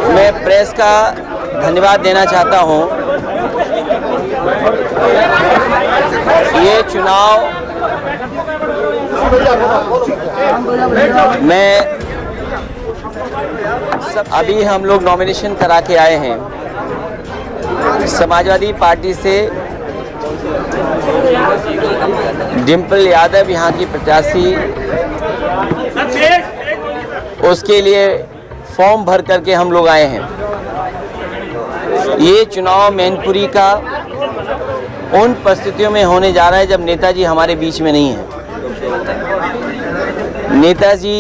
मैं प्रेस का धन्यवाद देना चाहता हूं। ये चुनाव में अभी हम लोग नॉमिनेशन करा के आए हैं। समाजवादी पार्टी से डिम्पल यादव यहाँ की प्रत्याशी, उसके लिए फॉर्म भर करके हम लोग आए हैं। ये चुनाव मैनपुरी का उन परिस्थितियों में होने जा रहा है जब नेताजी हमारे बीच में नहीं है। नेताजी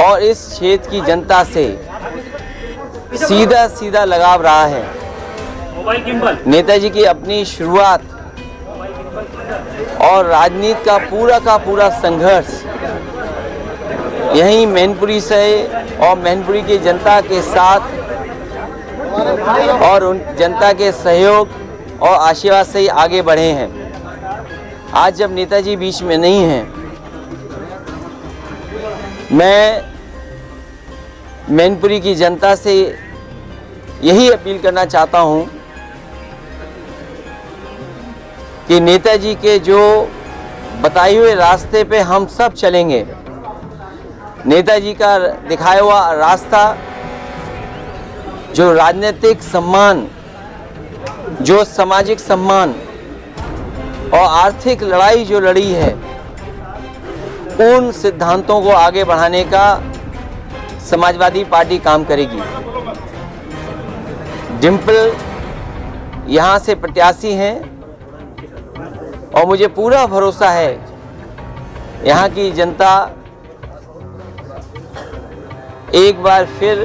और इस क्षेत्र की जनता से सीधा सीधा लगाव रहा है। नेताजी की अपनी शुरुआत और राजनीति का पूरा संघर्ष यहीं मैनपुरी से और मैनपुरी की जनता के साथ और उन जनता के सहयोग और आशीर्वाद से ही आगे बढ़े हैं। आज जब नेताजी बीच में नहीं हैं, मैं मैनपुरी की जनता से यही अपील करना चाहता हूं कि नेताजी के जो बताए हुए रास्ते पे हम सब चलेंगे। नेताजी का दिखाया हुआ रास्ता, जो राजनीतिक सम्मान, जो सामाजिक सम्मान और आर्थिक लड़ाई जो लड़ी है, उन सिद्धांतों को आगे बढ़ाने का समाजवादी पार्टी काम करेगी। डिम्पल यहाँ से प्रत्याशी हैं और मुझे पूरा भरोसा है यहाँ की जनता एक बार फिर,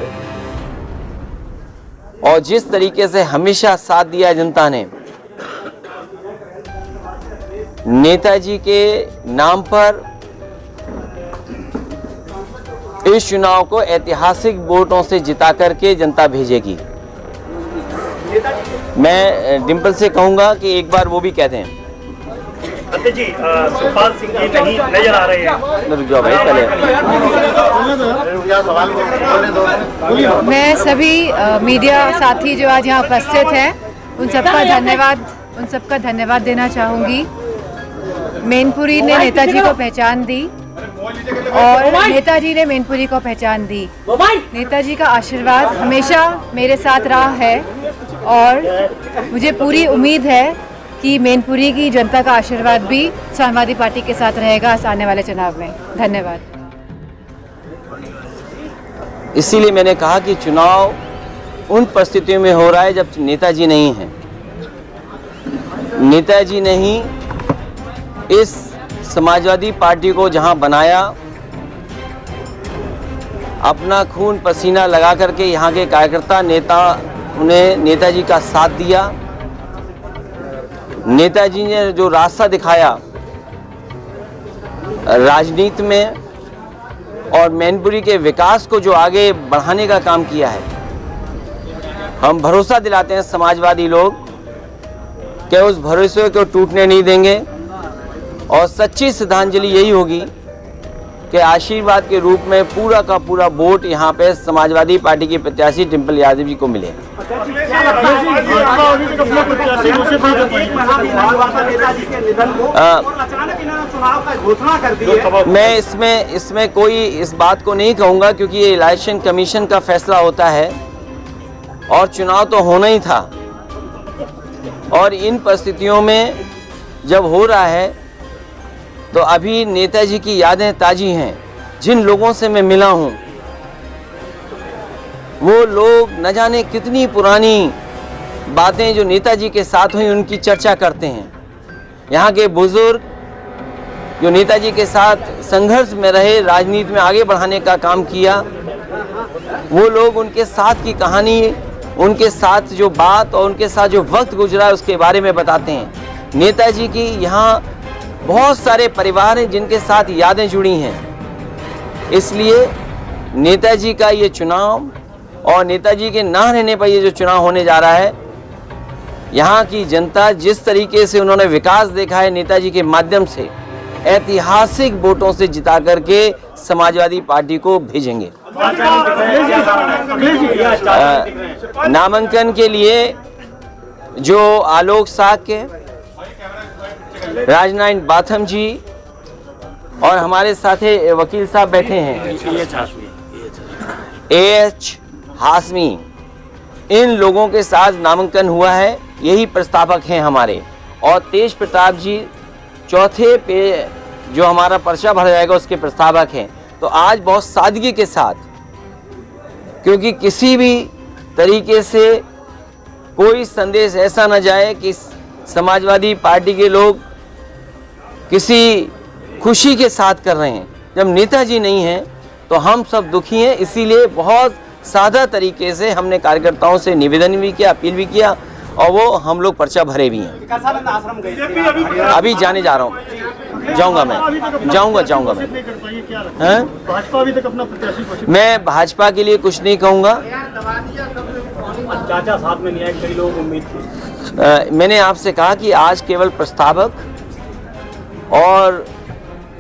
और जिस तरीके से हमेशा साथ दिया जनता ने, नेताजी के नाम पर इस चुनाव को ऐतिहासिक वोटों से जिता करके जनता भेजेगी। मैं डिम्पल से कहूंगा कि एक बार वो भी कहते हैं। जी, सुखपाल सिंह जी नहीं नजर आ रहे हैं। रुक जाओ भाई, पहले मैं सभी मीडिया साथी जो आज यहाँ उपस्थित हैं उन सबका धन्यवाद देना चाहूँगी। मैनपुरी ने नेताजी को पहचान दी और नेताजी ने मैनपुरी को पहचान दी। नेताजी का आशीर्वाद हमेशा मेरे साथ रहा है और मुझे पूरी उम्मीद है कि मैनपुरी की जनता का आशीर्वाद भी समाजवादी पार्टी के साथ रहेगा आने वाले चुनाव में। धन्यवाद। इसीलिए मैंने कहा कि चुनाव उन परिस्थितियों में हो रहा है जब नेताजी नहीं हैं। नेताजी ने ही इस समाजवादी पार्टी को जहां बनाया, अपना खून पसीना लगा करके यहाँ के कार्यकर्ता नेता उन्हें नेताजी का साथ दिया। नेताजी ने जो रास्ता दिखाया राजनीति में और मैनपुरी के विकास को जो आगे बढ़ाने का काम किया है, हम भरोसा दिलाते हैं समाजवादी लोग कि उस भरोसे को टूटने नहीं देंगे और सच्ची श्रद्धांजलि यही होगी कि आशीर्वाद के रूप में पूरा का पूरा वोट यहाँ पे समाजवादी पार्टी की प्रत्याशी डिम्पल यादव जी को मिले। मैं इसमें कोई इस बात को नहीं कहूँगा क्योंकि ये इलेक्शन कमीशन का फैसला होता है और चुनाव तो होना ही था। और इन परिस्थितियों में जब हो रहा है तो अभी नेताजी की यादें ताज़ी हैं। जिन लोगों से मैं मिला हूँ वो लोग न जाने कितनी पुरानी बातें जो नेताजी के साथ हुई उनकी चर्चा करते हैं। यहाँ के बुजुर्ग जो नेताजी के साथ संघर्ष में रहे, राजनीति में आगे बढ़ाने का काम किया, वो लोग उनके साथ की कहानी, उनके साथ जो बात और उनके साथ जो वक्त गुजरा उसके बारे में बताते हैं। नेताजी की यहाँ बहुत सारे परिवार हैं जिनके साथ यादें जुड़ी हैं। इसलिए नेताजी का ये चुनाव और नेताजी के ना रहने पर ये जो चुनाव होने जा रहा है, यहाँ की जनता जिस तरीके से उन्होंने विकास देखा है नेताजी के माध्यम से, ऐतिहासिक वोटों से जिता करके समाजवादी पार्टी को भेजेंगे। नामांकन के लिए जो आलोक साक्य, राजनारायण बाथम जी और हमारे साथ वकील साहब बैठे हैं, एएच हाशमी, इन लोगों के साथ नामांकन हुआ है, यही प्रस्तावक हैं हमारे। और तेज प्रताप जी चौथे पे जो हमारा पर्चा भरा जाएगा उसके प्रस्तावक हैं। तो आज बहुत सादगी के साथ, क्योंकि किसी भी तरीके से कोई संदेश ऐसा न जाए कि समाजवादी पार्टी के लोग किसी खुशी के साथ कर रहे हैं। जब नेताजी नहीं हैं तो हम सब दुखी हैं। इसीलिए बहुत सादा तरीके से हमने कार्यकर्ताओं से निवेदन भी किया, अपील भी किया और वो हम लोग पर्चा भरे भी हैं। अभी जाने जा रहा हूँ, जाऊंगा मैं। भाजपा अभी तक अपना प्रत्याशी घोषित, मैं भाजपा के लिए कुछ नहीं कहूँगा। चाचा साथ में नहीं आए, कई लोग उम्मीद थी। मैंने आपसे कहा कि आज केवल प्रस्तावक और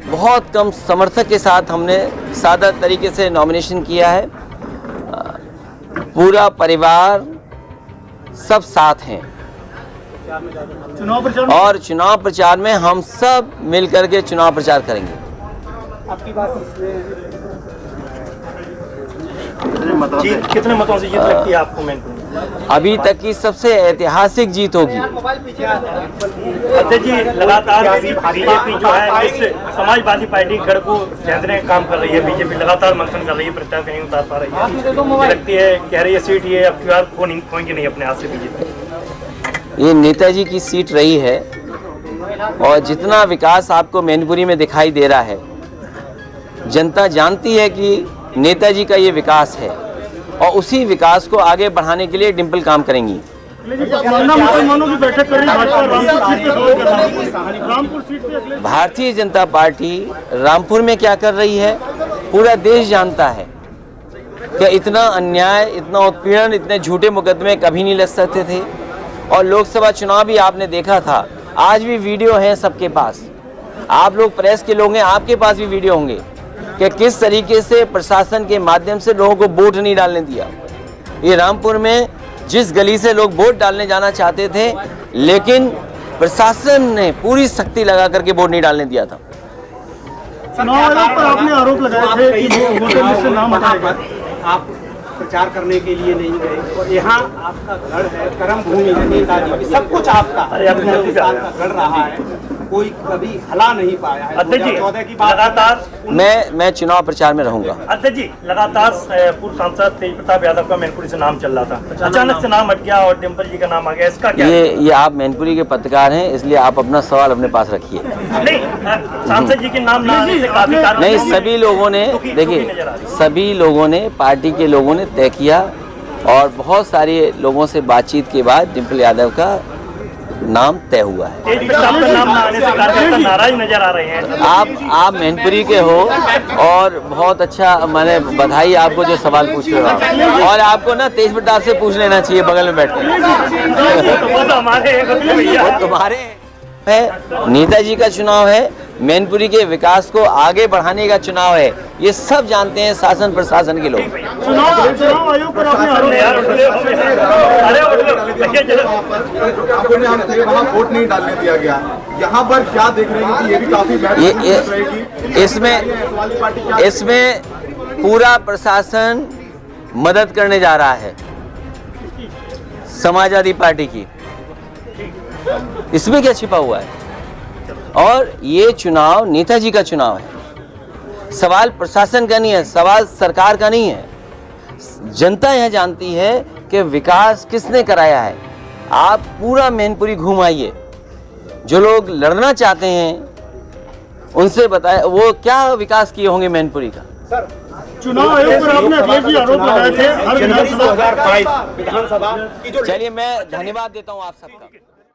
बहुत कम समर्थक के साथ हमने सादा तरीके से नॉमिनेशन किया है। पूरा परिवार सब साथ हैं और चुनाव प्रचार में हम सब मिलकर के चुनाव प्रचार करेंगे। आपकी बात जीत कितने मतों से जीत लगती है आपको? मैनपुरी अभी तक की सबसे ऐतिहासिक जीत होगी। अध्यक्ष जी, लगातार बीजेपी जो है इस समाजवादी पार्टी गढ़ को जीतने का काम कर रही है। बीजेपी लगातार मंथन कर रही है, प्रत्याशी नहीं उतार पा रही है। लगती है, कह रही है सीट ये अब की बार खोएंगे नहीं अपने हाथ से बीजेपी। ये नेताजी की सीट रही है और जितना विकास आपको मैनपुरी में दिखाई दे रहा है, जनता जानती है कि नेताजी का ये विकास है और उसी विकास को आगे बढ़ाने के लिए डिम्पल काम करेंगी। भारतीय जनता पार्टी रामपुर में क्या कर रही है पूरा देश जानता है कि इतना अन्याय, इतना उत्पीड़न, इतने झूठे मुकदमे कभी नहीं लग सकते थे। और लोकसभा चुनाव भी आपने देखा था, आज भी वीडियो है सबके पास। आप लोग प्रेस के लोग हैं, आपके पास भी वीडियो होंगे कि किस तरीके से प्रशासन के माध्यम से लोगों को वोट नहीं डालने दिया। ये रामपुर में जिस गली से लोग वोट डालने जाना चाहते थे, लेकिन प्रशासन ने पूरी सख्ती लगा करके वोट नहीं डालने दिया था। चुनाव आयोग पर आपने आरोप लगाए थे कि वोटर लिस्ट से नाम हटाएगा। आप प्रचार करने के लिए नहीं गए और यहाँ आपका गढ़ है, कर्म भूमि है नेताजी की, सब कुछ आपका आपका गढ़ रहा है, कोई कभी हला नहीं पाया है। अध्यक्ष जी, 2014 की बात लगातार मैं चुनाव प्रचार में रहूंगा। अध्यक्ष जी, लगातार पूर्व सांसद तेज प्रताप यादव का मैनपुरी से नाम चल रहा था, अचानक से नाम हट गया और डिम्पल जी का नाम आ गया, इसका क्या? ये आप मैनपुरी के पत्रकार हैं, इसलिए आप अपना सवाल अपने पास रखिए। नहीं, सांसद जी के नाम ना आने से काफी कारण नहीं, सभी लोगों ने देखिए, सभी लोगों ने, पार्टी के लोगों ने तय किया और बहुत सारे लोगों से बातचीत के बाद डिम्पल यादव का नाम तय हुआ है। तेज प्रताप का नाम ना आने से कार्यकर्ता नाराज नजर आ रहे हैं। आप मैनपुरी के हो और बहुत अच्छा, मैंने बधाई आपको जो सवाल पूछ रहे हो। और आपको ना तेज प्रताप से पूछ लेना चाहिए बगल में बैठ कर। वो तो हमारे तुम्हारे है, नेताजी का चुनाव है, मैनपुरी के विकास को आगे बढ़ाने का चुनाव है, ये सब जानते हैं शासन प्रशासन के लोग। चुनाव आयोग पर आपने वहाँ वोट नहीं डालने दिया गया, यहाँ पर क्या देख रहे हैं कि ये भी काफी इसमें पूरा प्रशासन मदद करने जा रहा है समाजवादी पार्टी की, इसमें क्या छिपा हुआ है? और ये चुनाव नेताजी का चुनाव है, सवाल प्रशासन का नहीं है, सवाल सरकार का नहीं है। जनता यह जानती है कि विकास किसने कराया है। आप पूरा मैनपुरी घूम आइए, जो लोग लड़ना चाहते हैं उनसे बताए वो क्या विकास किए होंगे मैनपुरी का। सर, चुनाव आयोग पर आपने अध्यक्ष जी आरोप लगाए थे हर जनवरी 2022 विधानसभा की जो चलिए मैं धन्यवाद देता हूँ आप सबका।